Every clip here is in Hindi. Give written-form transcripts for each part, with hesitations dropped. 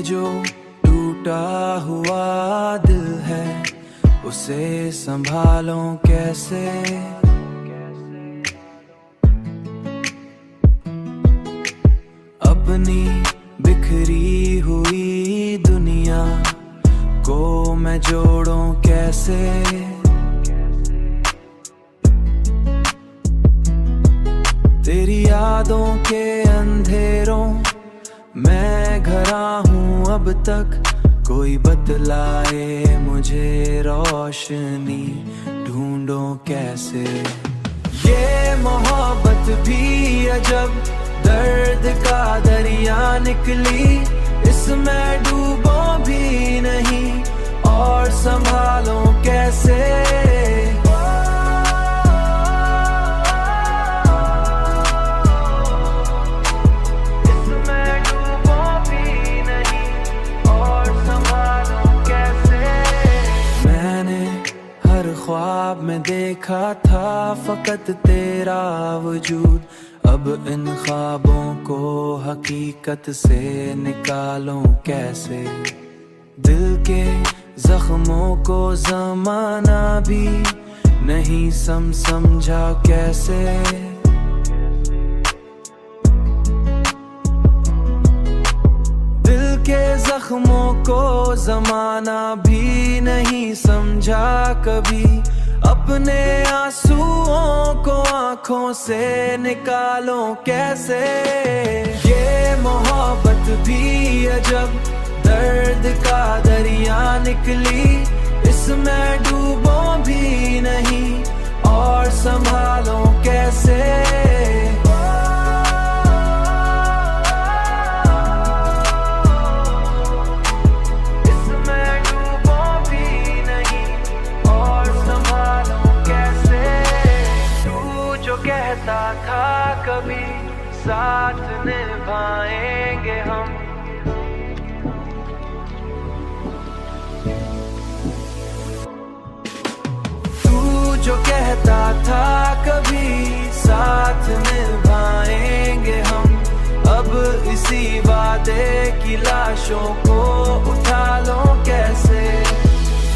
जो टूटा हुआ दिल है उसे संभालो कैसे। अपनी बिखरी हुई दुनिया को मैं जोड़ूं कैसे। तेरी यादों के अंधेरों मैं घरा हूँ अब तक, कोई बतलाए मुझे रोशनी ढूंढो कैसे। ये मोहब्बत भी अजब दर्द का दरिया निकली, इसमें डूबो भी नहीं और संभालो कैसे। ख्वाब में देखा था फकत तेरा वजूद, अब इन ख्वाबों को हकीकत से निकालूं कैसे। दिल के जख्मों को ज़माना भी नहीं समझा कैसे। दिल के जख्मों को ज़माना भी नहीं समझा कभी, अपने आंसुओं को आंखों से निकालो कैसे। ये मोहब्बत भी अजब दर्द का दरिया निकली, इसमें डूबो भी नहीं और संभालो कैसे। कहता था कभी साथ निभाएंगे हम, तू जो कहता था कभी साथ निभाएंगे हम, अब इसी वादे की लाशों को उठा लो कैसे।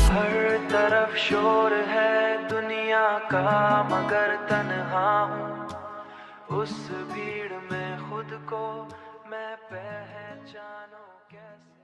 हर तरफ शोर है दुनिया का मगर तन्हा हूँ, उस भीड़ में खुद को मैं पहचानूं कैसे।